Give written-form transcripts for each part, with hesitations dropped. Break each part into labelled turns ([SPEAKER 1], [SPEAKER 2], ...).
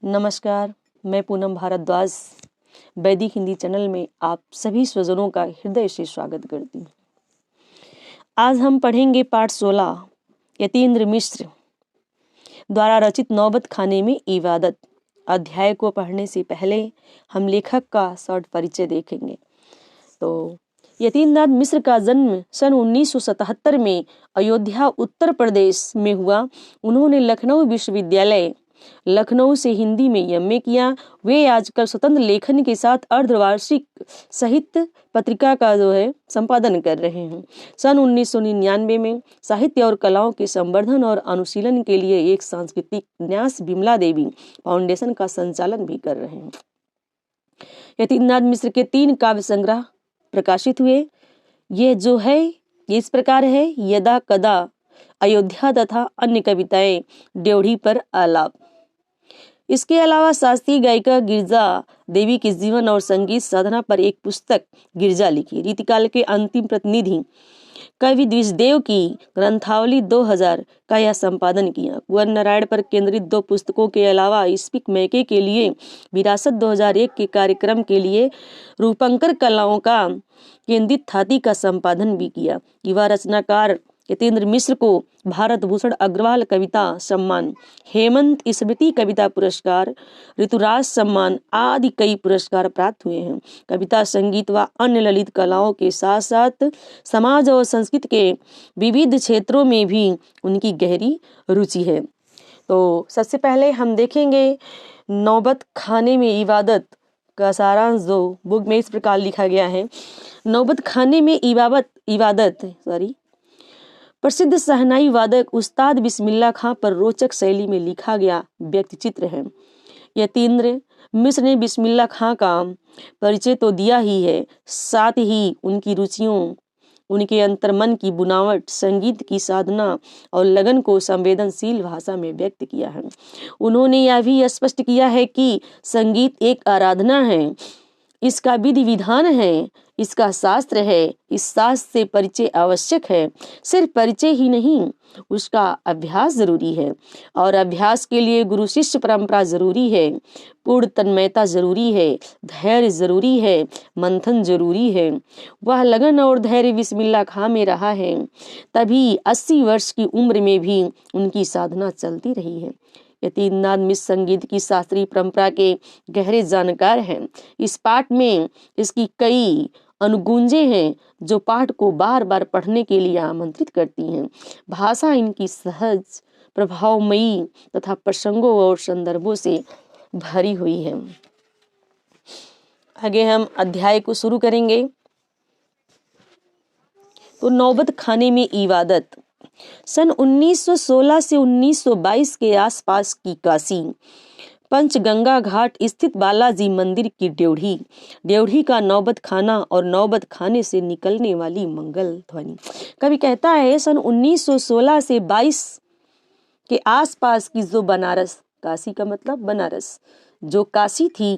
[SPEAKER 1] नमस्कार, मैं पूनम भारद्वाज वैदिक हिंदी चैनल में आप सभी स्वजनों का हृदय से स्वागत करती हूँ। आज हम पढ़ेंगे पाठ 16 यतीन्द्र मिश्र द्वारा रचित नौबत खाने में इबादत। अध्याय को पढ़ने से पहले हम लेखक का शॉर्ट परिचय देखेंगे। तो यतीन्द्रनाथ मिश्र का जन्म सन 1977 में अयोध्या उत्तर प्रदेश में हुआ। उन्होंने लखनऊ विश्वविद्यालय लखनऊ से हिंदी में एमए किया। वे आजकल स्वतंत्र लेखन के साथ अर्धवार्षिक साहित्य पत्रिका का संपादन कर रहे हैं। सन 1999 में साहित्य और कलाओं के संवर्धन और अनुशीलन के लिए एक सांस्कृतिक न्यास विमला देवी फाउंडेशन का संचालन भी कर रहे हैं। यतीन्द्रनाथ मिश्र के 3 काव्य संग्रह प्रकाशित हुए। ये जो है ये इस प्रकार है: यदा कदा, अयोध्या तथा अन्य कविताएं, ड्योढ़ी पर आलाप। इसके अलावा शास्त्रीय गायिका गिरिजा देवी के जीवन और संगीत साधना पर एक पुस्तक गिरिजा लिखी। रीतिकाल के अंतिम प्रतिनिधि कवि द्विजदेव की ग्रंथावली 2000 का यह संपादन किया। कुंवर नारायण पर केंद्रित 2 पुस्तकों के अलावा स्पीक मैके के लिए विरासत 2001 के कार्यक्रम के लिए रूपंकर कलाओं का केंद्रित थाती का संपादन भी किया। युवा रचनाकार यतीन्द्र मिश्र को भारत भूषण अग्रवाल कविता सम्मान, हेमंत स्मृति कविता पुरस्कार, ऋतुराज सम्मान आदि कई पुरस्कार प्राप्त हुए हैं। कविता, संगीत व अन्य ललित कलाओं के साथ साथ समाज और संस्कृति के विविध क्षेत्रों में भी उनकी गहरी रुचि है। तो सबसे पहले हम देखेंगे नौबत खाने में इबादत का सारांश, जो बुक में इस प्रकार लिखा गया है। नौबत खाने में इबादत प्रसिद्ध शहनाई वादक उस्ताद बिस्मिल्लाह खां पर रोचक शैली में लिखा गया व्यक्ति चित्र है। यतीन्द्र मिश्र ने बिस्मिल्लाह खां का परिचय तो दिया ही है, साथ ही उनकी रुचियों, उनके अंतर्मन की बुनावट, संगीत की साधना और लगन को संवेदनशील भाषा में व्यक्त किया है। उन्होंने यह भी स्पष्ट किया है कि संगीत एक आराधना है, इसका विधि विधान है, इसका शास्त्र है, इस शास्त्र से परिचय आवश्यक है। सिर्फ परिचय ही नहीं, उसका अभ्यास जरूरी है और अभ्यास के लिए गुरु शिष्य परंपरा जरूरी है, पूर्ण तन्मयता जरूरी है, धैर्य जरूरी है, मंथन जरूरी है। वह लगन और धैर्य बिस्मिल्लाह खां में रहा है, तभी 80 वर्ष की उम्र में भी उनकी साधना चलती रही है। यतीन्द्रनाथ मिश्र संगीत की शास्त्रीय परंपरा के गहरे जानकार हैं। इस पाठ में इसकी कई अनुगुंजे हैं जो पाठ को बार बार पढ़ने के लिए आमंत्रित करती हैं। भाषा इनकी सहज, प्रभावमयी तथा प्रसंगों और संदर्भों से भरी हुई है। आगे हम अध्याय को शुरू करेंगे। तो नौबत खाने में इबादत। सन 1916 से 1922 के आसपास की काशी पंचगंगा घाट स्थित बालाजी मंदिर की ड्योढ़ी का नौबत खाना और नौबत खाने से निकलने वाली मंगल ध्वनि। कवि कहता है सन 1916 से 22 के आसपास की जो बनारस, काशी का मतलब बनारस, जो काशी थी,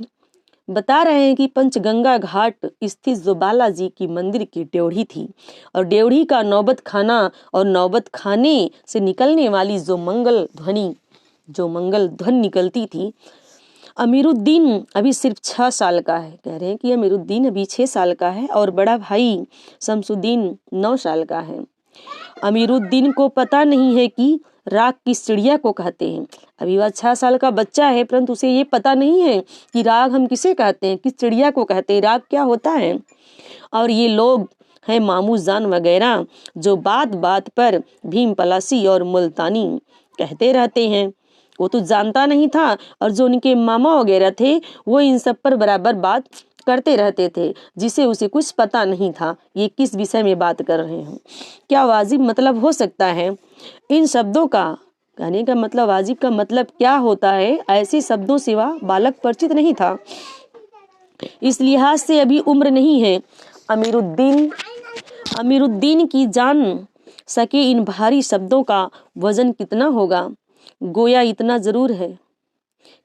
[SPEAKER 1] बता रहे हैं कि पंचगंगा घाट स्थित जो बालाजी की मंदिर की ड्योढ़ी थी और ड्योढ़ी का नौबत खाना और नौबत खाने से निकलने वाली जो मंगल ध्वनि निकलती थी। अमीरुद्दीन अभी सिर्फ 6 साल का है। कह रहे हैं कि अमीरुद्दीन अभी 6 साल का है और बड़ा भाई शमसुद्दीन 9 साल का है। अमीरुद्दीन को पता नहीं है कि राग किस चिड़िया को कहते हैं। अभी वह 6 साल का बच्चा है, परंतु उसे ये पता नहीं है कि राग हम किसे कहते हैं, किस चिड़िया को कहते हैं, राग क्या होता है। और ये लोग हैं मामू जान वगैरह, जो बात बात पर भीम पलासी और मुल्तानी कहते रहते हैं। वो तो जानता नहीं था, और जो उनके मामा वगैरह थे वो इन सब पर बराबर बात करते रहते थे, जिसे उसे कुछ पता नहीं था ये किस विषय में बात कर रहे हैं। क्या वाजिब मतलब हो सकता है इन शब्दों का? कहने का मतलब, वाजिब का मतलब क्या होता है, ऐसे शब्दों से वह बालक परिचित नहीं था। इस लिहाज से अभी उम्र नहीं है। अमीरुद्दीन की जान सके इन भारी शब्दों का वजन कितना होगा। गोया इतना जरूर है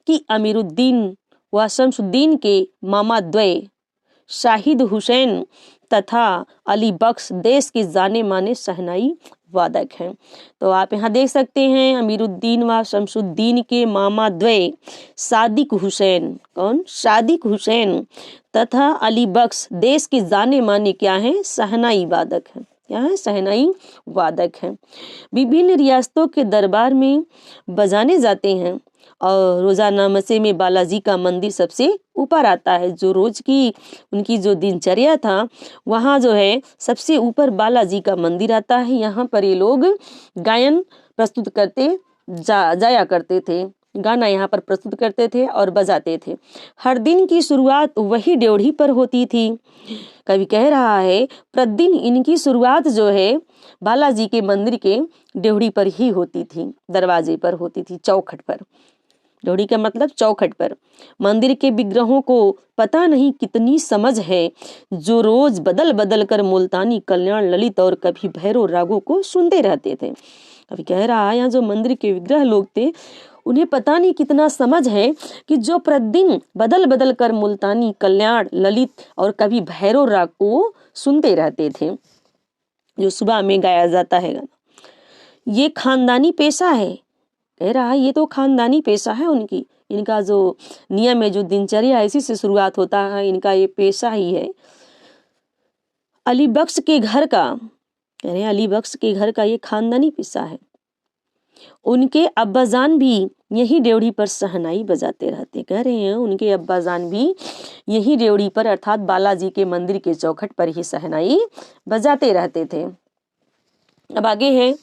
[SPEAKER 1] कि अमीरुद्दीन व शमसुद्दीन के मामा द्वय शाहिद हुसैन तथा अली बख्श देश के जाने माने शहनाई वादक हैं। तो आप यहाँ देख सकते हैं अमीरुद्दीन व शमसुद्दीन के मामा द्वय सादिक हुसैन, कौन? सादिक हुसैन तथा अली बख्श देश के जाने माने क्या हैं? शहनाई वादक हैं। क्या है? शहनाई वादक हैं। विभिन्न रियासतों के दरबार में बजाने जाते हैं और रोजाना मसे में बालाजी का मंदिर सबसे ऊपर आता है। जो रोज की उनकी जो दिनचर्या था वहाँ जो है सबसे ऊपर बालाजी का मंदिर आता है। यहाँ पर ये लोग गायन प्रस्तुत करते जाया करते थे, गाना यहाँ पर प्रस्तुत करते थे और बजाते थे। हर दिन की शुरुआत वही ड्योढ़ी पर होती थी। कवि कह रहा है प्रतिदिन इनकी शुरुआत जो है बालाजी के मंदिर के ड्योढ़ी पर ही होती थी, दरवाजे पर होती थी, चौखट पर। ड्योढ़ी का मतलब चौखट पर। मंदिर के विग्रहों को पता नहीं कितनी समझ है, जो रोज बदल बदल कर मुल्तानी, कल्याण, ललित और कभी भैरव रागों को सुनते रहते थे। अभी कह रहा है यहाँ जो मंदिर के विग्रह लोग थे उन्हें पता नहीं कितना समझ है कि जो प्रतिदिन बदल बदल कर मुल्तानी, कल्याण, ललित और कभी भैरव राग को सुनते रहते थे, जो सुबह में गाया जाता है गाना। ये खानदानी पेशा है, कह रहा है ये तो खानदानी पेशा है उनकी। इनका जो नियम है, जो दिनचर्या इसी से शुरुआत होता है, इनका ये पेशा ही है। अली बख्श के घर का, कह रहे हैं अली बख्श के घर का ये खानदानी पेशा है। उनके अब्बाजान भी यही ड्योढ़ी पर शहनाई बजाते रहते। कह रहे हैं उनके अब्बाजान भी यही ड्योढ़ी पर अर्थात बालाजी के मंदिर के चौखट पर ही शहनाई बजाते रहते थे। अब आगे है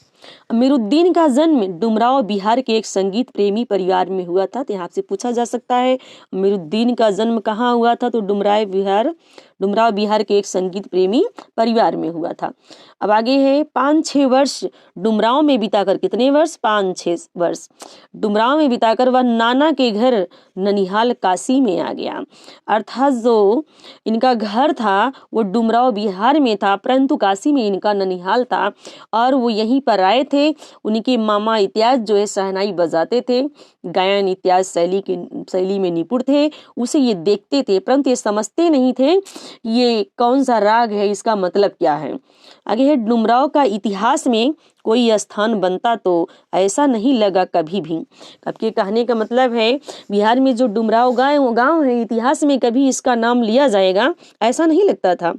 [SPEAKER 1] अमीरुद्दीन का जन्म डुमराव बिहार के एक संगीत प्रेमी परिवार में हुआ था। तो यहाँ से पूछा जा सकता है अमीरुद्दीन का जन्म कहाँ हुआ था? तो डुमराव बिहार के एक संगीत प्रेमी परिवार में हुआ था। अब आगे है 5-6 वर्ष डुमराव में बिताकर, कितने वर्ष? 5-6 वर्ष डुमराव में बिताकर वह नाना के घर ननिहाल काशी में आ गया। अर्थात जो इनका घर था वो डुमराव बिहार में था, परंतु काशी में इनका ननिहाल था और वो यहीं पर आए थे। उनके मामा इत्यादि जो है शहनाई बजाते थे, गायन इत्यादि शैली में निपुण थे। उसे ये देखते थे परंतु ये समझते नहीं थे ये कौन सा राग है, इसका मतलब क्या है। आगे है डुमराव का इतिहास में कोई स्थान बनता तो ऐसा नहीं लगा कभी भी। आपके कहने का मतलब है बिहार में जो डुमराव गांव है, इतिहास में कभी इसका नाम लिया जाएगा ऐसा नहीं लगता था।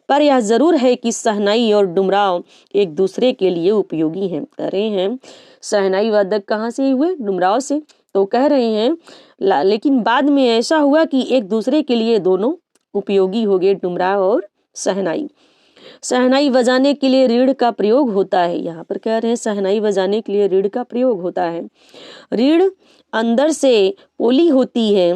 [SPEAKER 1] पर यह जरूर है कि शहनाई और डुमराव एक दूसरे के लिए उपयोगी हैं। कह रहे हैं शहनाई वादक कहाँ से हुए? डुमराव से। तो कह रहे हैं लेकिन बाद में ऐसा हुआ कि एक दूसरे के लिए दोनों उपयोगी हो गए, डुमराव और शहनाई। शहनाई बजाने के लिए रीढ़ का प्रयोग होता है। यहाँ पर कह रहे हैं शहनाई बजाने के लिए रीढ़ का प्रयोग होता है। रीढ़ अंदर से पोली होती है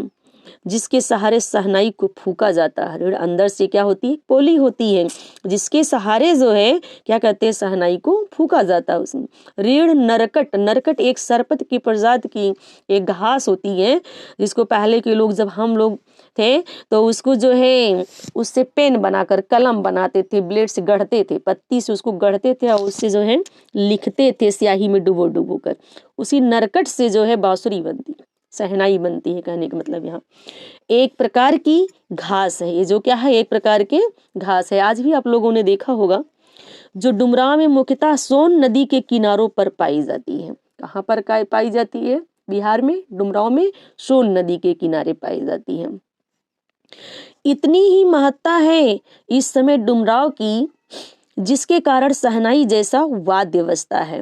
[SPEAKER 1] जिसके सहारे शहनाई को फूका जाता है। रीढ़ अंदर से क्या होती है? पोली होती है जिसके सहारे जो है क्या कहते हैं? शहनाई को फूका जाता है उसमें। रीढ़ नरकट एक सरपत की प्रजाति की एक घास होती है जिसको पहले के लोग, जब हम लोग थे तो उसको जो है उससे पेन बनाकर कलम बनाते थे, ब्लेड से गढ़ते थे, पत्ती से उसको गढ़ते थे और उससे जो है लिखते थे स्याही में डुबो कर। उसी नरकट से जो है बांसुरी बनती, शहनाई बनती है। कहने का मतलब यहाँ एक प्रकार की घास है। ये जो क्या है? एक प्रकार के घास है। आज भी आप लोगों ने देखा होगा जो डुमराव में मुख्यतः सोन नदी के किनारों पर पाई जाती है। कहाँ पर पाई जाती है? बिहार में डुमराव में सोन नदी के किनारे पाई जाती है। इतनी ही महत्ता है इस समय डुमराव की जिसके कारण शहनाई जैसा वाद्य बजता है।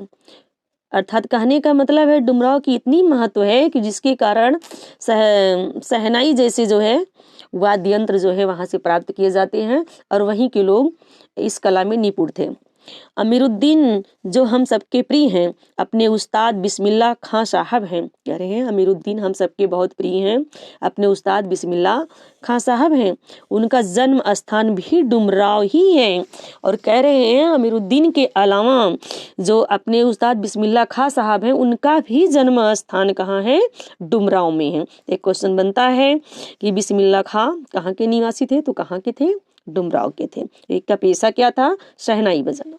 [SPEAKER 1] अर्थात कहने का मतलब है डुमराव की इतनी महत्व है कि जिसके कारण शहनाई जैसे जो है वाद्य यंत्र जो है वहां से प्राप्त किए जाते हैं और वहीं के लोग इस कला में निपुण थे। अमीरुद्दीन जो हम सबके प्रिय हैं अपने उस्ताद बिस्मिल्लाह खां साहब हैं। कह रहे हैं अमीरुद्दीन हम सबके बहुत प्रिय हैं, अपने उस्ताद बिस्मिल्लाह खां साहब हैं। उनका जन्म स्थान भी डुमराव ही है। और कह रहे हैं अमीरुद्दीन के अलावा जो अपने उस्ताद बिस्मिल्लाह खां साहब हैं उनका भी जन्म स्थान कहाँ है? डुमराव में है। एक क्वेश्चन बनता है कि बिस्मिल्लाह खां कहाँ के निवासी थे? तो कहाँ के थे? डुमराव के थे। एक का पेशा क्या था? शहनाई बजाना।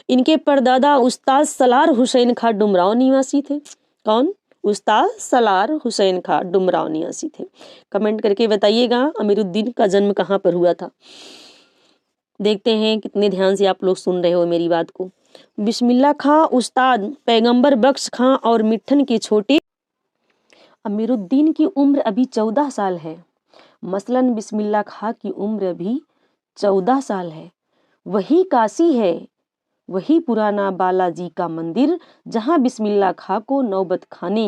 [SPEAKER 1] इनके परदादा उस्ताद सलार हुसैन खां डुमराव निवासी थे। कौन? उस्ताद सलार हुसैन खां डुमराव निवासी थे। कमेंट करके बताइएगा अमीरुद्दीन का जन्म कहाँ पर हुआ था। देखते हैं कितने ध्यान से आप लोग सुन रहे हो मेरी बात को। बिस्मिल्लाह खां उस्ताद, पैगंबर बख्श खां और मिट्ठन के छोटे अमीरुद्दीन की उम्र अभी 14 साल है। मसलन बिस्मिल्लाह खां की उम्र अभी 14 साल है। वही काशी है, वही पुराना बालाजी का मंदिर जहां बिस्मिल्लाह खां को नौबत खाने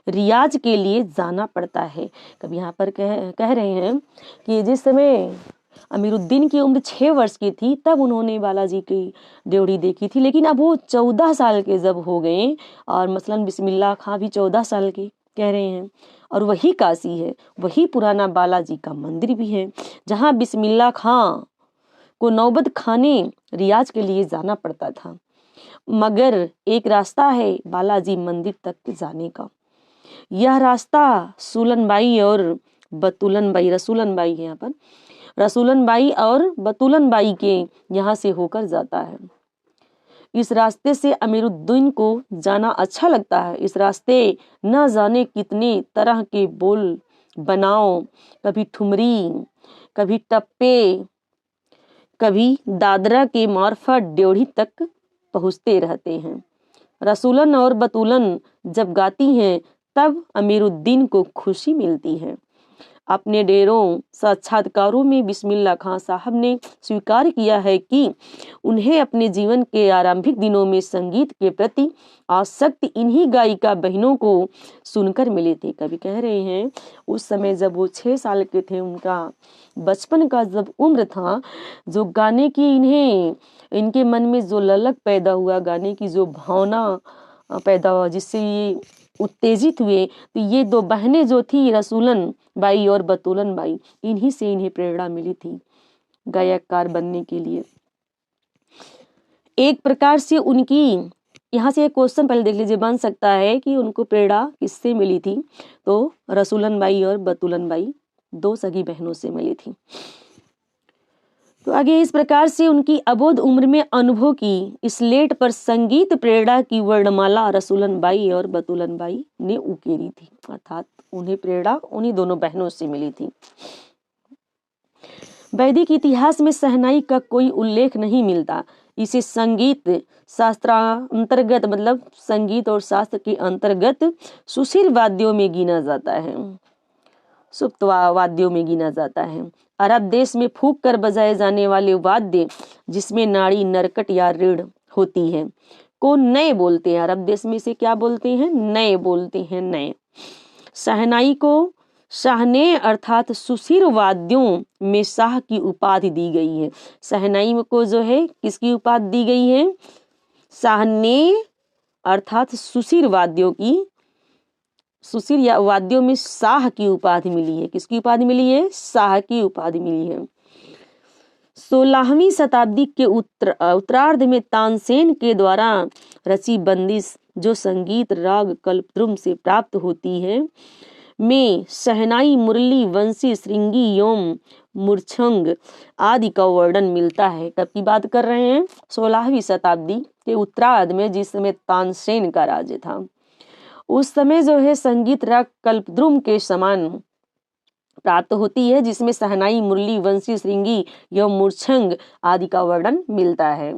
[SPEAKER 1] रियाज के लिए जाना पड़ता है। कभी यहाँ पर कह रहे हैं कि जिस समय अमीरुद्दीन की उम्र 6 वर्ष की थी तब उन्होंने बालाजी की ड्योढ़ी देखी थी, लेकिन अब वो 14 साल के जब हो गए और मसलन बिस्मिल्लाह खां भी 14 साल के कह रहे हैं, और वही काशी है, वही पुराना बालाजी का मंदिर भी है जहां बिस्मिल्लाह खां को नौबत खाने रियाज के लिए जाना पड़ता था। मगर एक रास्ता है बालाजी मंदिर तक जाने का। यह रास्ता सुलनबाई और बतुलनबाई, रसूलनबाई है यहाँ पर, रसूलनबाई और बतुलनबाई के यहाँ से होकर जाता है। इस रास्ते से अमीरुद्दीन को जाना अच्छा लगता है। इस रास्ते न जाने कितने तरह के बोल बनाओ, कभी ठुमरी, कभी टप्पे, कभी दादरा के मार्फत ड्योढ़ी तक पहुँचते रहते हैं। रसूलन और बतूलन जब गाती हैं तब अमीरुद्दीन को खुशी मिलती है। अपने डेरों साक्षात्कारों में बिस्मिल्लाह खां साहब ने स्वीकार किया है कि उन्हें अपने जीवन के आरंभिक दिनों में संगीत के प्रति आसक्ति इन्हीं गायिका बहनों को सुनकर मिली थी। कभी कह रहे हैं उस समय जब वो 6 साल के थे, उनका बचपन का जब उम्र था, जो गाने की इनके मन में जो ललक पैदा हुआ, गाने की जो भावना पैदा हुआ जिससे ये उत्तेजित हुए, तो ये 2 बहनें जो थी रसूलन बाई और बतूलन बाई, इन्हीं से इन्हें प्रेरणा मिली थी गायककार बनने के लिए। एक प्रकार से उनकी यहाँ से एक क्वेश्चन पहले देख लीजिए बन सकता है कि उनको प्रेरणा किससे मिली थी, तो रसूलन बाई और बतूलन बाई 2 सगी बहनों से मिली थी। तो आगे इस प्रकार से उनकी अबोध उम्र में अनुभव की स्लेट पर संगीत प्रेरणा की वर्णमाला रसूलन बाई और बतूलन बाई ने उकेरी थी, अर्थात उन्हें प्रेरणा उन्हीं दोनों बहनों से मिली थी। वैदिक इतिहास में शहनाई का कोई उल्लेख नहीं मिलता। इसे संगीत शास्त्रांतर्गत, मतलब संगीत और शास्त्र के अंतर्गत सुशील वाद्यों में गिना जाता है, सुप्त वाद्यों में गिना जाता है। अरब देश में फूंक कर बजाए जाने वाले वाद्य जिसमें नाड़ी, नरकट या रीढ़ होती है को नए बोलते हैं। अरब देश में से क्या बोलते हैं? नए बोलते हैं, नए। शहनाई को शाहने अर्थात सुशील वाद्यों में शाह की उपाधि दी गई है। शहनाई को जो है किसकी उपाधि दी गई है? शाहने अर्थात सुशील वाद्यों की, सुशील या वाद्यों में शाह की उपाधि मिली है। किसकी उपाधि मिली है? शाह की उपाधि मिली है। 16वीं शताब्दी के उत्तरार्ध में तानसेन के द्वारा रची बंदिश जो संगीत राग कल्पद्रुम से प्राप्त होती है में शहनाई, मुरली, वंशी, श्रृंगी एवं मूर्छंग आदि का वर्णन मिलता है। कब की बात कर रहे हैं? 16वीं शताब्दी के उत्तरार्ध में, जिस समय तानसेन का राज्य था। उस समय जो है संगीत राग कल्पद्रुम के समान प्राप्त होती है, जिसमें शहनाई, मुरली, वंशी, श्रृंगी एवं मूर्छंग आदि का वर्णन मिलता है।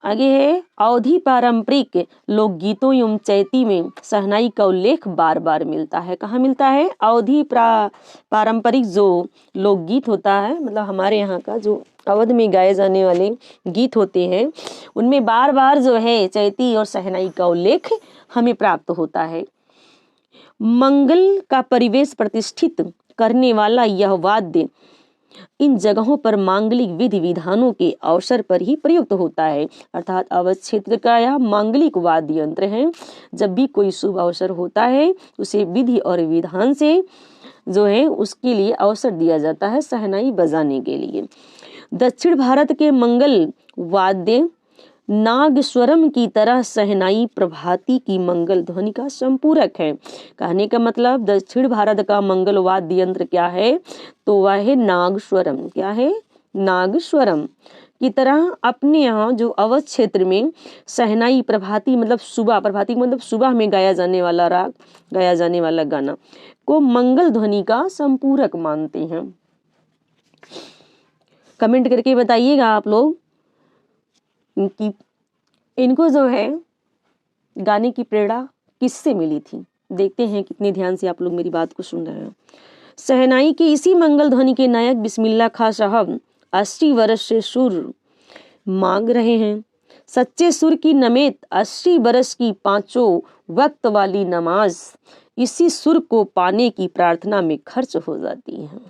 [SPEAKER 1] आगे है अवधी पारंपरिक लोकगीतों एवं चैती में शहनाई का उल्लेख बार बार मिलता है। कहाँ मिलता है? अवधी पारंपरिक जो लोकगीत होता है, मतलब हमारे यहाँ का जो अवध में गाए जाने वाले गीत होते हैं, उनमें बार बार जो है चैती और शहनाई का उल्लेख हमें प्राप्त होता है। मंगल का परिवेश प्रतिष्ठित करने वाला यह वाद्य इन जगहों पर मांगलिक विधि विधानों के अवसर पर ही प्रयुक्त होता है, अर्थात अवध क्षेत्र का यह मांगलिक वाद्य यंत्र है। जब भी कोई शुभ अवसर होता है उसे विधि और विधान से जो है उसके लिए अवसर दिया जाता है शहनाई बजाने के लिए। दक्षिण भारत के मंगल वाद्य नागस्वरम की तरह शहनाई प्रभाती की मंगल ध्वनि का संपूरक है। कहने का मतलब दक्षिण भारत का मंगल वाद्य यंत्र क्या है? तो वह है नागस्वरम। क्या है? नागस्वरम की तरह अपने यहाँ जो अवध क्षेत्र में शहनाई प्रभाती, मतलब सुबह, प्रभाती मतलब सुबह में गाया जाने वाला राग, गाया जाने वाला गाना को मंगल ध्वनि का संपूरक मानते हैं। कमेंट करके बताइएगा आप लोग कि इनको जो है गाने की प्रेरणा किससे मिली थी? देखते हैं कितने ध्यान से आप लोग मेरी बात को सुन रहे हैं। शहनाई के इसी मंगल ध्वनि के नायक बिस्मिल्लाह खां साहब 80 वर्ष से सुर मांग रहे हैं। सच्चे सुर की नमेत 80 बरस की पांचों वक्त वाली नमाज इसी सुर को पाने की प्रार्थना में खर्च हो जाती है।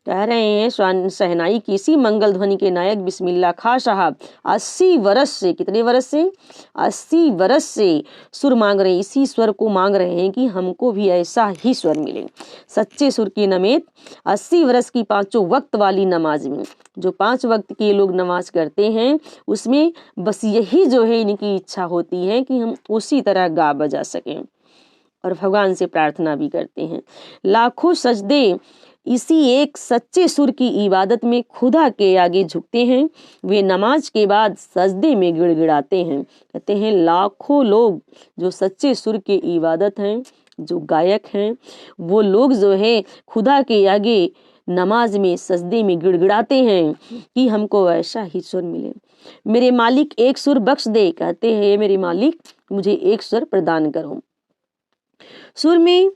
[SPEAKER 1] कह रहे हैं शहनाई की इसी मंगल ध्वनि के नायक बिस्मिल्लाह खां साहब 80 वर्ष से, कितने वर्ष से? 80 वर्ष से सुर मांग रहे हैं, इसी स्वर को मांग रहे हैं कि हमको भी ऐसा ही स्वर मिले। सच्चे सुर की नमेत 80 वर्ष की पांचों वक्त वाली नमाज में, जो 5 वक्त के लोग नमाज करते हैं उसमें बस यही जो है इनकी इच्छा होती है कि हम उसी तरह गा बजा सकें और भगवान से प्रार्थना भी करते हैं। लाखों सजदे इसी एक सच्चे सुर की इबादत में खुदा के आगे झुकते हैं। वे नमाज के बाद सजदे में गिड़गिड़ाते हैं। कहते हैं लाखों लोग जो सच्चे सुर के इबादत हैं, जो गायक हैं, वो लोग जो है खुदा के आगे नमाज में सजदे में गिड़गिड़ाते हैं कि हमको ऐसा ही सुर मिले। मेरे मालिक एक सुर बख्श दे, कहते हैं मेरे मालिक मुझे एक सुर प्रदान करो। सुर में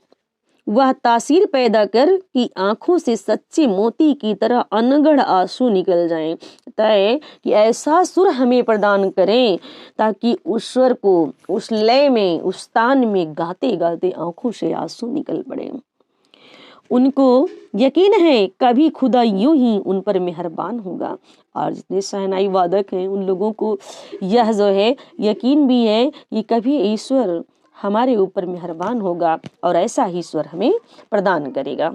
[SPEAKER 1] वह तासीर पैदा कर कि आंखों से सच्चे मोती की तरह अनगढ़ आंसू निकल जाएं। तय कि ऐसा सुर हमें प्रदान करें ताकि उस स्वर को, उस लय में, उस तान में गाते गाते आंखों से आंसू निकल पड़े। उनको यकीन है कभी खुदा यूं ही उन पर मेहरबान होगा। और जितने शहनाई वादक हैं उन लोगों को यह जो है यकीन भी है कि कभी ईश्वर हमारे ऊपर मेहरबान होगा और ऐसा ही स्वर हमें प्रदान करेगा।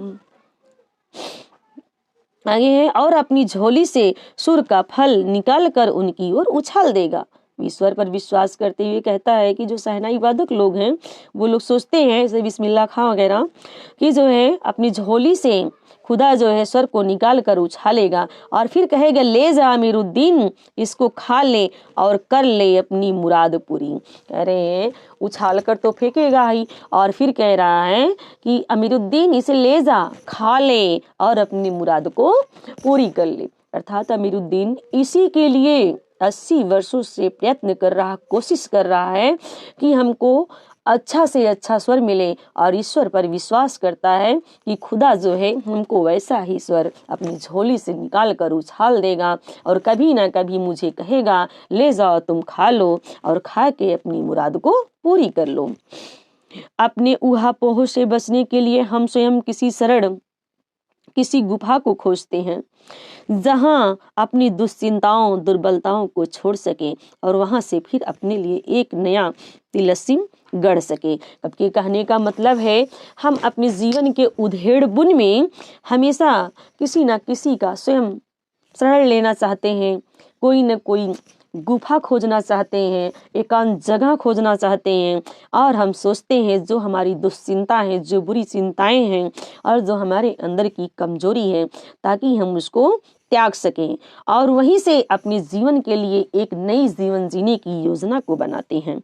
[SPEAKER 1] आगे है, और अपनी झोली से सुर का फल निकाल कर उनकी ओर उछाल देगा। ईश्वर पर विश्वास करते हुए कहता है कि जो शहनाई वादक लोग हैं वो लोग सोचते हैं, जैसे बिस्मिल्लाह खां वगैरह, कि जो है अपनी झोली से खुदा जो है स्वर को निकाल कर उछालेगा और फिर कहेगा ले जा अमीरुद्दीन, इसको खा ले और कर ले अपनी मुराद पूरी। कह रहे हैं उछाल कर तो फेंकेगा ही और फिर कह रहा है कि अमीरुद्दीन इसे ले जा, खा ले और अपनी मुराद को पूरी कर ले। अर्थात अमीरुद्दीन इसी के लिए 80 वर्षों से प्रयत्न कर रहा, कोशिश कर रहा है कि हमको अच्छा से अच्छा स्वर मिले और ईश्वर पर विश्वास करता है कि खुदा जो है हमको वैसा ही स्वर अपनी झोली से निकाल कर उछाल देगा और कभी ना कभी मुझे कहेगा ले जाओ तुम खा लो और खा के अपनी मुराद को पूरी कर लो। अपने ऊहापोह से बचने के लिए हम स्वयं किसी गुफा को खोजते हैं जहां अपनी दुश्चिंताओं, दुर्बलताओं को छोड़ सके और वहां से फिर अपने लिए एक नया तिलस्म गढ़ सके। सबके कहने का मतलब है हम अपने जीवन के उधेड़-बुन में हमेशा किसी न किसी का स्वयं शरण लेना चाहते हैं, कोई न कोई गुफा खोजना चाहते हैं, एकांत जगह खोजना चाहते हैं और हम सोचते हैं जो हमारी दुश्चिंता है, जो बुरी चिंताएं हैं और जो हमारे अंदर की कमजोरी है, ताकि हम उसको त्याग सकें और वहीं से अपने जीवन के लिए एक नई जीवन जीने की योजना को बनाते हैं।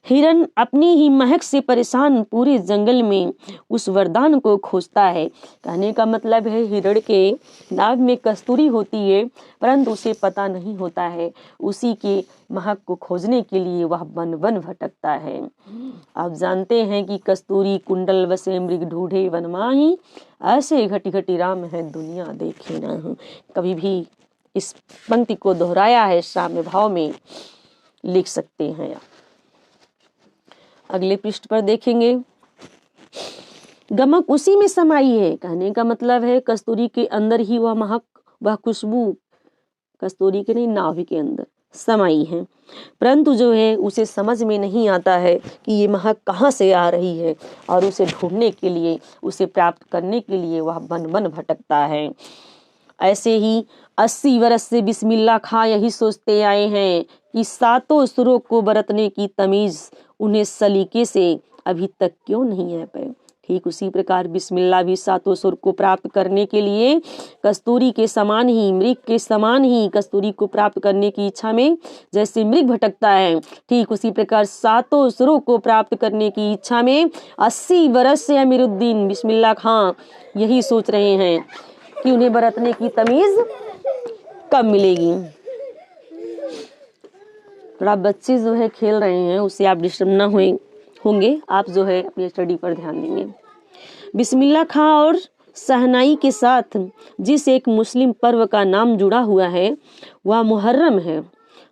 [SPEAKER 1] हिरन अपनी ही महक से परेशान पूरे जंगल में उस वरदान को खोजता है। कहने का मतलब है हिरण के नाभ में कस्तूरी होती है परंतु उसे पता नहीं होता है, उसी के महक को खोजने के लिए वह वन वन भटकता है। आप जानते हैं कि कस्तूरी कुंडल वसे मृग ढूंढे वन माही, ऐसे घटी घटी राम है दुनिया देखे ना। कभी भी इस पंक्ति को दोहराया है साम्य भाव में, लिख सकते हैं आप। अगले पृष्ठ पर देखेंगे गमक उसी में समाई है। कहने का मतलब है कस्तूरी के अंदर ही वह महक, वह खुशबू कस्तूरी के नहीं नाभि के अंदर समाई है, परंतु जो है उसे समझ में नहीं आता है कि ये महक कहाँ से आ रही है और उसे ढूंढने के लिए, उसे प्राप्त करने के लिए वह वन वन भटकता है। ऐसे ही 80 वर्ष से बिस्मिल्लाह खां यही सोचते आए हैं कि सातों सुरों को बरतने की तमीज उन्हें सलीके से अभी तक क्यों नहीं आ पाए। ठीक उसी प्रकार बिस्मिल्लाह भी सातों सुर को प्राप्त करने के लिए कस्तूरी के समान ही, मृग के समान ही कस्तूरी को प्राप्त करने की इच्छा में जैसे मृग भटकता है, ठीक उसी प्रकार सातों सुरों को प्राप्त करने की इच्छा में 80 वर्ष से अमीरुद्दीन बिस्मिल्लाह खां यही सोच रहे हैं कि उन्हें बरतने की तमीज कब मिलेगी। थोड़ा बच्चे जो है खेल रहे हैं, उससे आप डिस्टर्ब ना होंगे, आप जो है अपनी स्टडी पर ध्यान देंगे। बिस्मिल्लाह खां और शहनाई के साथ जिस एक मुस्लिम पर्व का नाम जुड़ा हुआ है वह मुहर्रम है।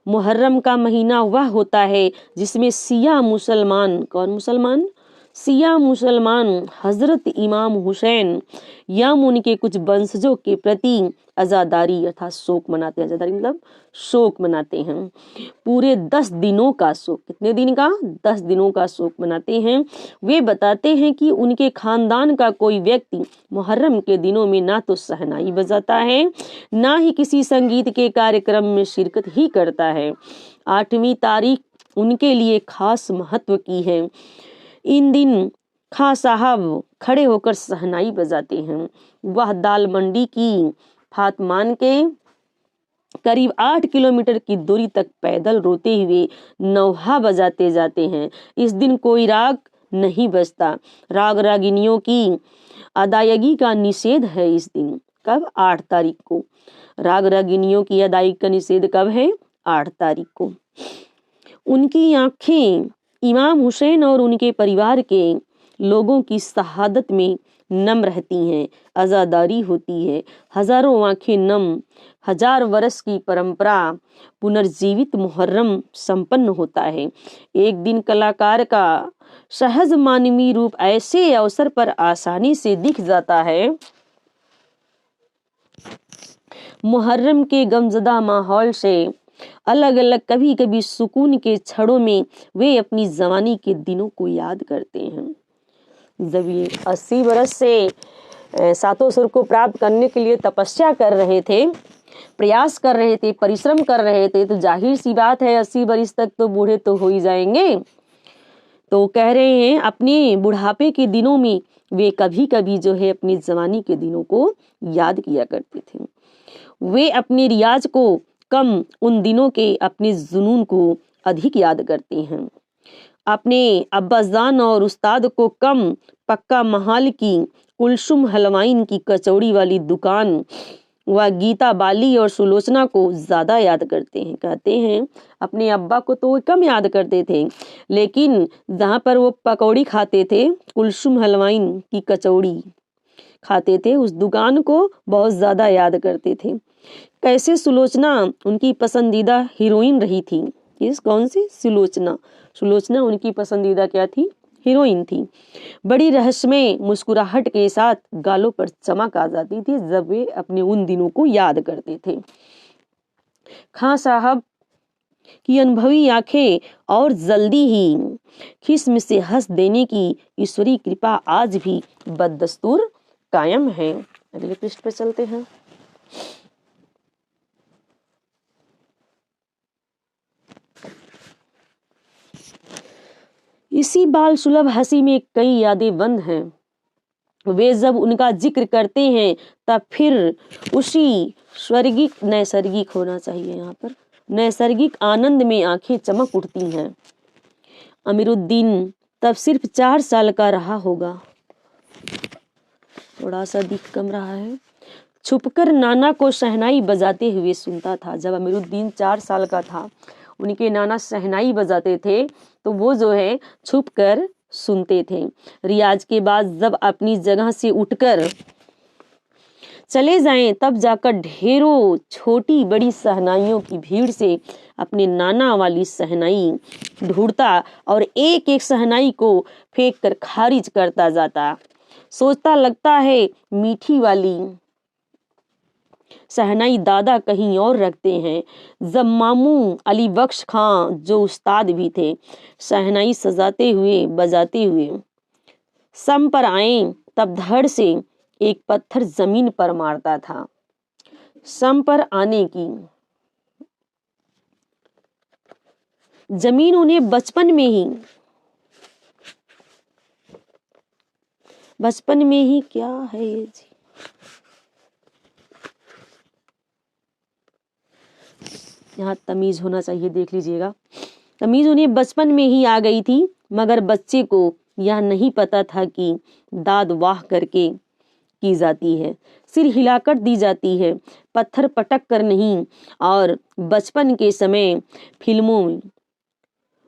[SPEAKER 1] मुहर्रम का महीना वह होता है जिसमें शिया मुसलमान, कौन मुसलमान? शिया मुसलमान हजरत इमाम हुसैन या उनके कुछ वंशजों के प्रति आज़ादारी अर्थात शोक मनाते हैं। आज़ादारी मतलब शोक मनाते हैं। पूरे 10 दिनों का शोक, कितने दिन का? 10 दिनों का शोक मनाते हैं। वे बताते हैं कि उनके खानदान का कोई व्यक्ति मुहर्रम के दिनों में ना तो शहनाई बजाता है, ना ही किसी संगीत के कार्यक्रम में शिरकत ही करता है। 8वीं तारीख उनके लिए खास महत्व की है। इन दिन खां साहब खड़े होकर शहनाई बजाते हैं। वह दाल मंडी की फातमान के करीब 8 किलोमीटर की दूरी तक पैदल रोते हुए नौहा बजाते जाते हैं। इस दिन कोई राग नहीं बजता। राग रागिनियों की अदायगी का निषेध है इस दिन। कब? 8 तारीख को। राग रागिनियों की अदायगी का निषेध कब है? 8 तारीख को। उनकी आंखें इमाम हुसैन और उनके परिवार के लोगों की शहादत में नम रहती हैं। आज़ादारी होती है। हजारों आंखें नम। 1000 वर्ष की परंपरा पुनर्जीवित मुहर्रम संपन्न होता है। एक दिन कलाकार का सहज मानवीय रूप ऐसे अवसर पर आसानी से दिख जाता है। मुहर्रम के गमज़दा माहौल से अलग अलग कभी कभी सुकून के क्षणों में वे अपनी जवानी के दिनों को याद करते हैं। जब ये 80 वर्ष से सातों सुर को प्राप्त करने के लिए तपस्या कर रहे थे, प्रयास कर रहे थे, परिश्रम कर रहे थे, तो जाहिर सी बात है 80 वर्ष तक तो बूढ़े तो हो ही जाएंगे। तो कह रहे हैं अपने बुढ़ापे के दिनों में वे कभी कभी जो है अपनी जवानी के दिनों को याद किया करते थे। वे अपने रियाज को कम, उन दिनों के अपने जुनून को अधिक याद करते हैं। अपने अब्बाजान और उस्ताद को कम, पक्का महाल की कुलसुम हलवाइन की कचौड़ी वाली दुकान व गीता बाली और सुलोचना को ज्यादा याद करते हैं। कहते हैं अपने अब्बा को तो कम याद करते थे, लेकिन जहाँ पर वो पकौड़ी खाते थे, कुलसुम हलवाइन की कचौड़ी खाते थे, उस दुकान को बहुत ज्यादा याद करते थे। कैसे सुलोचना उनकी पसंदीदा हीरोइन रही थी। इस कौन सी? सुलोचना। सुलोचना उनकी पसंदीदा क्या थी? हीरोइन थी। बड़ी रहस्यमय मुस्कुराहट के साथ गालों पर चमक आ जाती थी जब वे अपने उन दिनों को याद करते थे। खां साहब की अनुभवी आंखें और जल्दी ही खिस्म से हंस देने की ईश्वरी कृपा आज भी बदस्तूर कायम है। अगले पृष्ठ पर चलते हैं। इसी बाल सुलभ हंसी में कई यादें बंद हैं। वे जब उनका जिक्र करते हैं तब फिर उसी स्वर्गिक, नैसर्गिक होना चाहिए यहाँ पर, नैसर्गिक आनंद में आंखें चमक उठती हैं। अमीरुद्दीन तब सिर्फ 4 साल का रहा होगा, थोड़ा सा दिख कम रहा है। छुपकर नाना को शहनाई बजाते हुए सुनता था। जब अमीरुद्दीन 4 साल का था, उनके नाना शहनाई बजाते थे तो वो जो है छुपकर सुनते थे। रियाज के बाद जब अपनी जगह से उठकर चले जाएं तब जाकर ढेरों छोटी बड़ी शहनाइयों की भीड़ से अपने नाना वाली शहनाई ढूंढता और एक एक शहनाई को फेंक कर खारिज करता जाता। सोचता लगता है मीठी वाली शहनाई दादा कहीं और रखते हैं। जब मामू अली बख्श खां जो उस्ताद भी थे शहनाई सजाते हुए बजाते हुए सम पर आए तब धड़ से एक पत्थर जमीन पर मारता था। सम पर आने की जमीन उन्हें बचपन में ही क्या है ये जी, यहाँ तमीज होना चाहिए, देख लीजिएगा। तमीज उन्हें बचपन में ही आ गई थी, मगर बच्चे को यह नहीं पता था कि दाद वाह करके की जाती है, सिर हिलाकर दी जाती है, पत्थर पटक कर नहीं। और बचपन के समय फिल्मों में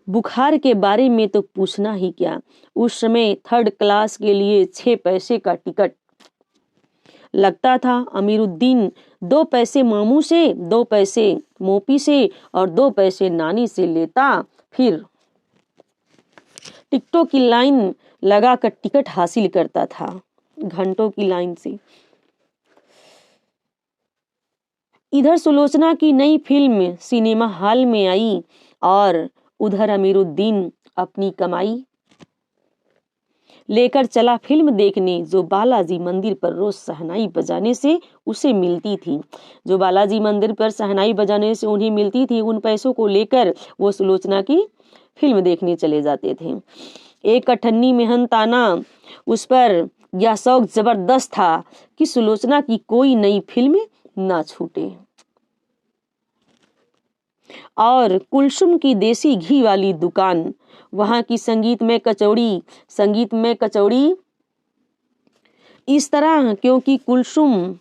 [SPEAKER 1] बुखार के बारे में तो पूछना ही क्या, उस समय 3rd क्लास के लिए 6 पैसे का टिकट लगता था। अमीरुद्दीन 2 पैसे मामू से, 2 पैसे मोपी से और 2 पैसे नानी से लेता, फिर टिकटों की लाइन लगाकर टिकट हासिल करता था, घंटों की लाइन से। इधर सुलोचना की नई फिल्म सिनेमा हॉल में आई और उधर अमीरुद्दीन अपनी कमाई लेकर चला फिल्म देखने, जो बालाजी मंदिर पर रोज शहनाई बजाने से उसे मिलती थी। जो बालाजी मंदिर पर शहनाई बजाने से उन्हें मिलती थी, उन पैसों को लेकर वो सुलोचना की फिल्म देखने चले जाते थे। एक अठन्नी मेहनताना उस पर यह शौक जबरदस्त था कि सुलोचना की कोई नई फिल्म ना छूटे। और कुलसुम की देसी घी वाली दुकान, वहां की संगीतमय कचौड़ी इस तरह, क्योंकि कुलसुम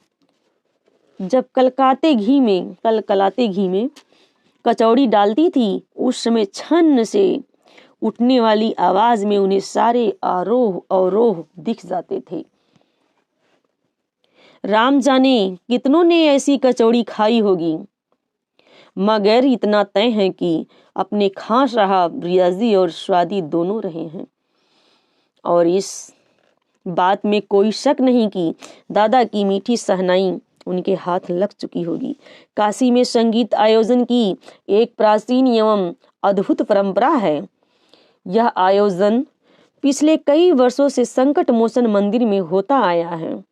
[SPEAKER 1] जब कलकलाते घी में कचौड़ी डालती थी, उस समय छन्न से उठने वाली आवाज में उन्हें सारे आरोह अवरोह दिख जाते थे। राम जाने कितनों ने ऐसी कचौड़ी खाई होगी, मगर इतना तय है कि अपने खास रहा रियाजी और स्वादी दोनों रहे हैं। और इस बात में कोई शक नहीं कि दादा की मीठी शहनाई उनके हाथ लग चुकी होगी। काशी में संगीत आयोजन की एक प्राचीन एवं अद्भुत परंपरा है। यह आयोजन पिछले कई वर्षों से संकट मोचन मंदिर में होता आया है।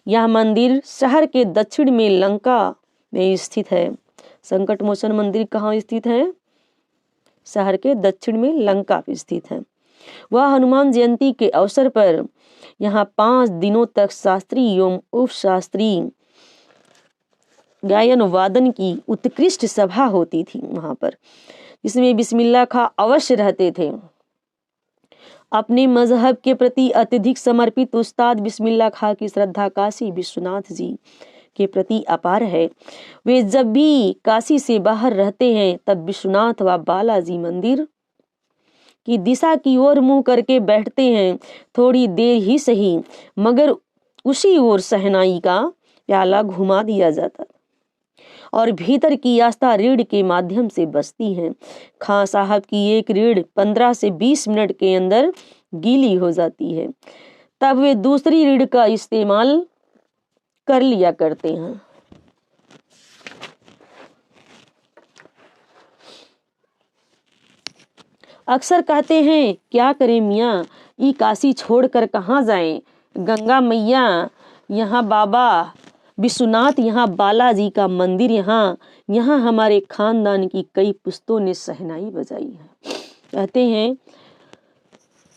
[SPEAKER 1] यह मंदिर शहर के दक्षिण में लंका में स्थित है। संकट मोचन मंदिर कहाँ स्थित है? शहर के दक्षिण में लंका में स्थित है। वह हनुमान जयंती के अवसर पर यहाँ 5 दिनों तक शास्त्रीय एवं उपशास्त्रीय गायन वादन की उत्कृष्ट सभा होती थी वहां पर, जिसमें बिस्मिल्लाह खां अवश्य रहते थे। अपने मजहब के प्रति अत्यधिक समर्पित उस्ताद बिस्मिल्लाह खां की श्रद्धा काशी विश्वनाथ जी के प्रति अपार है। वे जब भी काशी से बाहर रहते हैं, तब विश्वनाथ व बालाजी मंदिर की दिशा की ओर मुंह करके बैठते हैं। थोड़ी देर ही सही, मगर उसी ओर शहनाई का प्याला घुमा दिया जाता और भीतर की आस्था रीढ़ के माध्यम से बसती है। खां साहब की एक रीढ़ 15 से 20 मिनट के अंदर गीली हो जाती है, तब वे दूसरी रीढ़ का इस्तेमाल कर लिया करते हैं। अक्सर कहते हैं, क्या करें मियाँ, ई काशी छोड़कर कहाँ जाएं। गंगा मैया यहाँ, बाबा विश्वनाथ यहाँ, बालाजी का मंदिर यहाँ हमारे खानदान की कई पुश्तों ने शहनाई बजाई है। कहते हैं,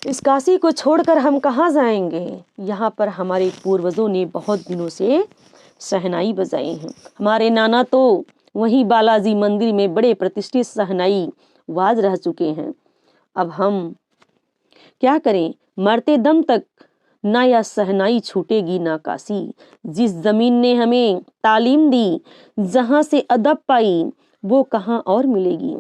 [SPEAKER 1] इस काशी को छोड़कर हम कहाँ जाएंगे, यहाँ पर हमारे पूर्वजों ने बहुत दिनों से शहनाई बजाई है। हमारे नाना तो वहीं बालाजी मंदिर में बड़े प्रतिष्ठित शहनाई वाज रह चुके हैं। अब हम क्या करें, मरते दम तक ना या शहनाई छूटेगी ना काशी। जिस जमीन ने हमें तालीम दी, जहां से अदब पाई, वो कहाँ और मिलेगी।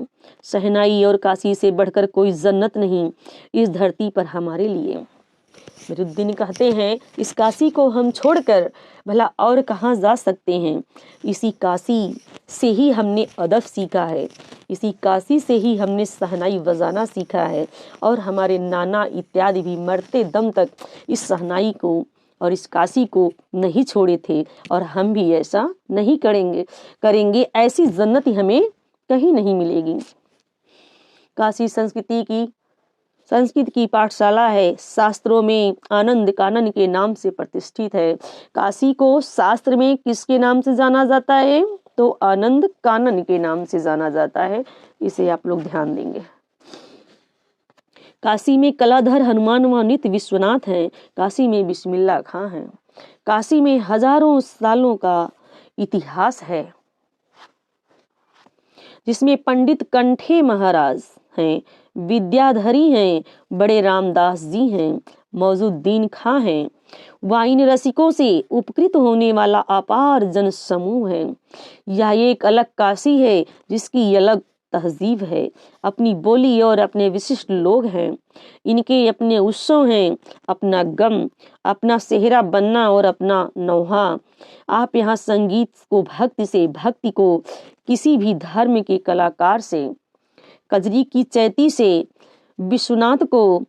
[SPEAKER 1] शहनाई और काशी से बढ़कर कोई जन्नत नहीं इस धरती पर हमारे लिए। अमीरुद्दीन कहते हैं, इस काशी को हम छोड़कर भला और कहाँ जा सकते हैं। इसी काशी से ही हमने अदब सीखा है, इसी काशी से ही हमने शहनाई बजाना सीखा है। और हमारे नाना इत्यादि भी मरते दम तक इस शहनाई को और इस काशी को नहीं छोड़े थे, और हम भी ऐसा नहीं करेंगे। ऐसी जन्नत हमें कहीं नहीं मिलेगी। काशी संस्कृत की पाठशाला है, शास्त्रों में आनंद कानन के नाम से प्रतिष्ठित है। काशी को शास्त्र में किसके नाम से जाना जाता है, तो आनंद कानन के नाम से जाना जाता है। इसे आप लोग ध्यान देंगे। काशी में कलाधर हनुमान व नित्य विश्वनाथ हैं। काशी में बिस्मिल्लाह खां हैं। काशी में हजारों सालों का इतिहास है, जिसमें पंडित कंठे महाराज हैं, विद्याधरी हैं, बड़े रामदास जी हैं, मौजूद्दीन खां हैं। वाइन रसिकों से उपकृत होने वाला अपार जन समूह है। यह एक अलग काशी है, जिसकी अलग तहजीब है, अपनी बोली और अपने विशिष्ट लोग हैं। इनके अपने उत्सव हैं, अपना गम, अपना सेहरा बनना और अपना नौहा। आप यहाँ संगीत को भक्ति से, भक्ति को किसी भी धर्म के कलाकार से, कजरी की चैती से, विश्वनाथ को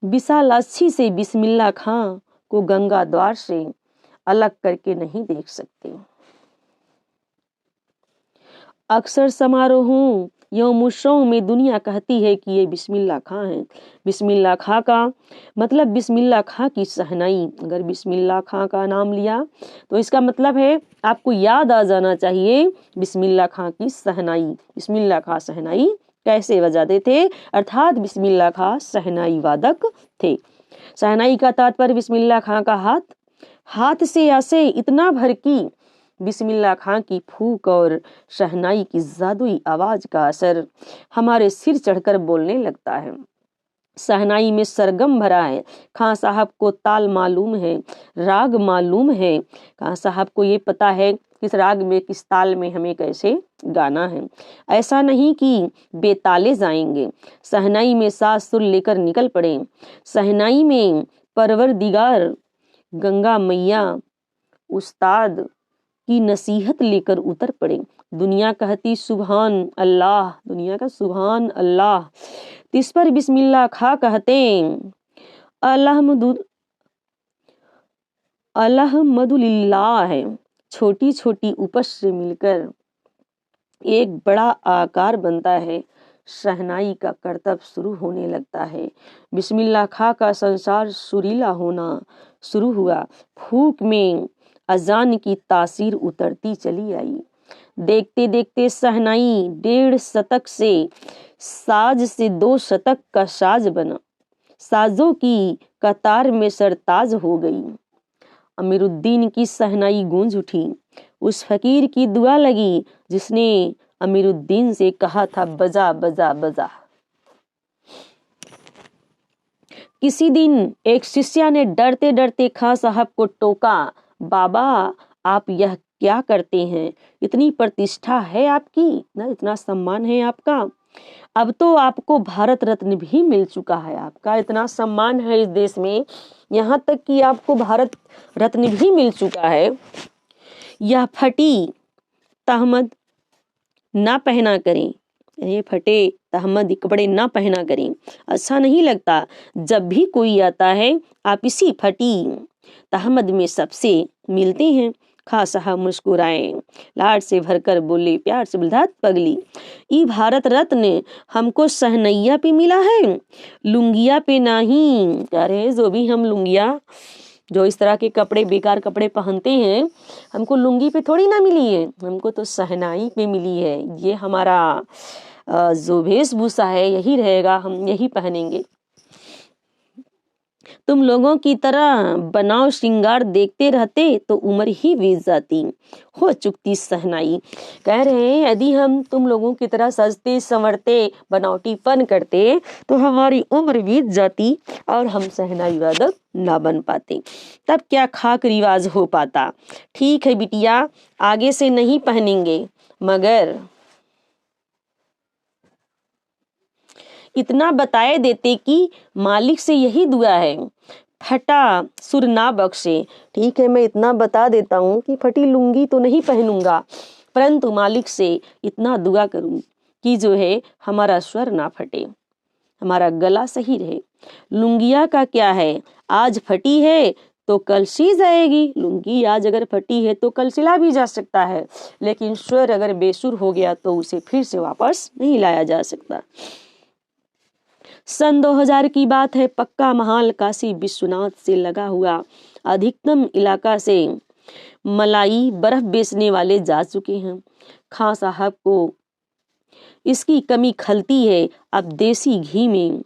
[SPEAKER 1] विशालाक्षी से, बिस्मिल्लाह खां को गंगा द्वार से अलग करके नहीं देख सकते। अक्सर समारोहों यौम उत्सव में दुनिया कहती है कि ये बिस्मिल्लाह खां है। बिस्मिल्लाह खां का मतलब बिस्मिल्लाह खां की शहनाई। अगर बिस्मिल्लाह खां का नाम लिया तो इसका मतलब है आपको याद आ जाना चाहिए बिस्मिल्लाह खां की शहनाई। बिस्मिल्लाह खां शहनाई कैसे बजाते थे, अर्थात बिस्मिल्लाह खां शहनाई वादक थे। शहनाई का तात्पर्य बिस्मिल्लाह खां का हाथ से ऐसे इतना भर की बिस्मिल्लाह खां की फूक और शहनाई की जादुई आवाज का असर हमारे सिर चढ़कर बोलने लगता है। शहनाई में सरगम भरा है। खां साहब को ताल मालूम है, राग मालूम है। खां साहब को ये पता है किस राग में, किस ताल में हमें कैसे गाना है। ऐसा नहीं कि बेताले जाएंगे। शहनाई में सात सुर लेकर निकल पड़े। शहनाई में परवरदिगार गंगा मैया उस्ताद की नसीहत लेकर उतर पड़े। दुनिया कहती सुभान अल्लाह, दुनिया का सुभान अल्लाह, इस पर बिस्मिल्लाह खां कहते अल्हम्दुलिल्लाह है। छोटी छोटी उपज से मिलकर एक बड़ा आकार बनता है। शहनाई का करतब शुरू होने लगता है। बिस्मिल्लाह खां का संसार सुरीला होना शुरू हुआ। फूक में अजान की तासीर उतरती चली आई। देखते देखते शहनाई 1.5 शतक से साज से 2 शतक का साज बना। साजों की कतार में सरताज हो गई। अमीरुद्दीन की शहनाई गूंज उठी। उस फकीर की दुआ लगी जिसने अमीरुद्दीन से कहा था बजा बजा बजा। किसी दिन एक शिष्य ने डरते डरते खां साहब को टोका, बाबा आप यह क्या करते हैं? इतनी प्रतिष्ठा है आपकी ना, इतना सम्मान है आपका, अब तो आपको भारत रत्न भी मिल चुका है। आपका इतना सम्मान है इस देश में, यहाँ तक कि आपको भारत रत्न भी मिल चुका है। यह फटी तहमद ना पहना करें, ये फटे तहमद कपड़े ना पहना करें, अच्छा नहीं लगता। जब भी कोई आता है आप इसी फटी तहमद में सबसे मिलते हैं। खां साहब मुस्कुराए, लाड से भरकर बोले, प्यार से बोले, पगली ई भारत रत्न हमको सहनैया पे मिला है, लुंगिया पे नहीं। अरे जो भी हम लुंगिया, जो इस तरह के कपड़े बेकार कपड़े पहनते हैं, हमको लुंगी पे थोड़ी ना मिली है, हमको तो सहनाई पे मिली है। ये हमारा जो वेशभूषा है यही रहेगा, हम यही पहनेंगे। तुम लोगों की तरह बनाव श्रृंगार देखते रहते तो उम्र ही बीत जाती, हो चुकती शहनाई। कह रहे हैं यदि हम तुम लोगों की तरह सजते संवरते बनावटीपन करते तो हमारी उम्र बीत जाती और हम शहनाई वादक ना बन पाते, तब क्या खाक रिवाज हो पाता। ठीक है बिटिया, आगे से नहीं पहनेंगे, मगर इतना बताए देते कि मालिक से यही दुआ है, फटा सुर ना बख्शे। ठीक है, मैं इतना बता देता हूँ कि फटी लुंगी तो नहीं पहनूंगा, परंतु मालिक से इतना दुआ करूँ कि जो है हमारा स्वर ना फटे, हमारा गला सही रहे। लुंगिया का क्या है, आज फटी है तो कल सी जाएगी। लुंगी आज अगर फटी है तो कल सिला भी जा सकता है, लेकिन स्वर अगर बेसुर हो गया तो उसे फिर से वापस नहीं लाया जा सकता। सन 2000 की बात है। पक्का महाल काशी विश्वनाथ से लगा हुआ अधिकतम इलाका से मलाई बर्फ बेचने वाले जा चुके हैं। खां साहब को इसकी कमी खलती है। अब देसी घी में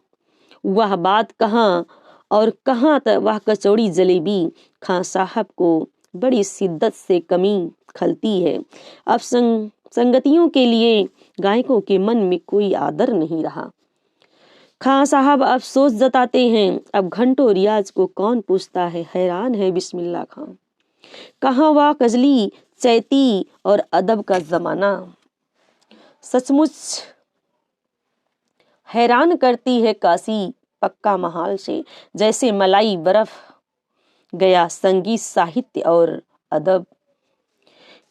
[SPEAKER 1] वह बात कहाँ और कहाँ तक वह कचौड़ी जलेबी खां साहब को बड़ी शिद्दत से कमी खलती है। अब संगतियों के लिए गायकों के मन में कोई आदर नहीं रहा। खां साहब अफसोस जताते हैं, अब घंटों रियाज को कौन पूछता है। हैरान है बिस्मिल्लाह खां, कहाँ वह कजली चैती और अदब का जमाना। सचमुच हैरान करती है काशी पक्का महाल से, जैसे मलाई बर्फ गया संगीत साहित्य और अदब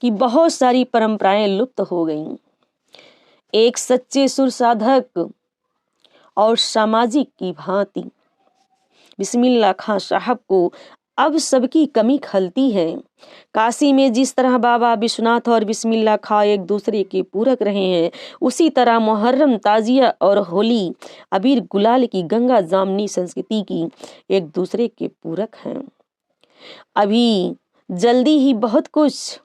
[SPEAKER 1] की बहुत सारी परंपराएं लुप्त हो गईं। एक सच्चे सुर साधक और सामाजिक की भांति बिस्मिल्लाह खां साहब को अब सबकी कमी खलती है। काशी में जिस तरह बाबा विश्वनाथ और बिस्मिल्लाह खां एक दूसरे के पूरक रहे हैं, उसी तरह मुहर्रम, ताजिया और होली अबीर गुलाल की गंगा जामनी संस्कृति की एक दूसरे के पूरक हैं। अभी जल्दी ही बहुत कुछ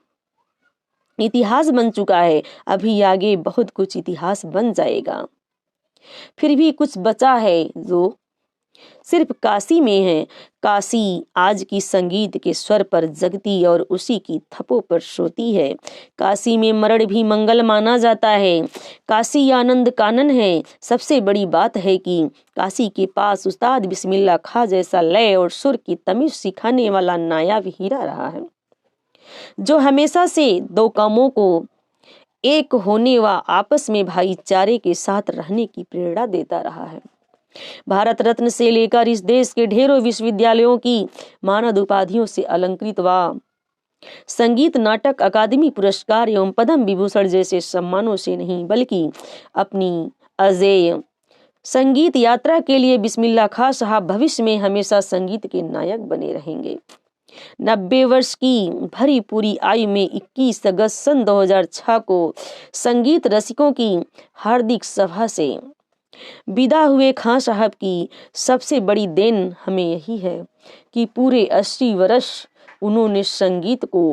[SPEAKER 1] इतिहास बन चुका है, अभी आगे बहुत कुछ इतिहास बन जाएगा। फिर भी कुछ बचा है जो सिर्फ काशी में है। काशी आज की संगीत के स्वर पर जगती और उसी की थप्पों पर सोती है। काशी में मरण भी मंगल माना जाता है। काशी आनंद कानन है। सबसे बड़ी बात है कि काशी के पास उस्ताद बिस्मिल्लाह खां जैसा लय और सुर की तमीज सिखाने वाला नायाब हीरा रहा है, जो हमेशा से दो कामों को एक होने व आपस में भाईचारे के साथ रहने की प्रेरणा देता रहा है। भारत रत्न से लेकर इस देश के ढेरों विश्वविद्यालयों की मानद उपाधियों से अलंकृत व संगीत नाटक अकादमी पुरस्कार एवं पद्म विभूषण जैसे सम्मानों से नहीं, बल्कि अपनी अजेय संगीत यात्रा के लिए बिस्मिल्लाह खां साहब भविष्य में हमेशा संगीत के नायक बने रहेंगे। 90 वर्ष की भरी पूरी आयु में 21 अगस्त सन 2006 को संगीत रसिकों की हार्दिक सभा से विदा हुए खां साहब की सबसे बड़ी देन हमें यही है कि पूरे 80 वर्ष उन्होंने संगीत को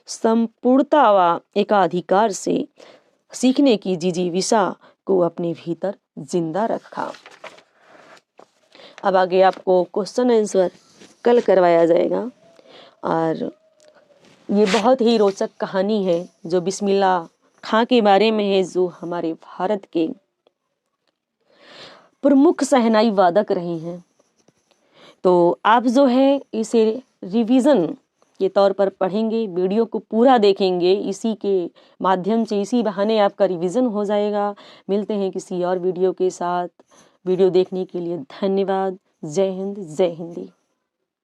[SPEAKER 1] संपूर्णता व एकाधिकार से सीखने की जिजीविषा को अपने भीतर जिंदा रखा। अब आगे आपको क्वेश्चन आंसर कल करवाया जाएगा और ये बहुत ही रोचक कहानी है जो बिस्मिल्लाह खां के बारे में है, जो हमारे भारत के प्रमुख शहनाई वादक रहे हैं। तो आप जो है इसे रिवीजन के तौर पर पढ़ेंगे, वीडियो को पूरा देखेंगे, इसी के माध्यम से इसी बहाने आपका रिवीजन हो जाएगा। मिलते हैं किसी और वीडियो के साथ। वीडियो देखने के लिए धन्यवाद। जय हिंद, जय हिंदी।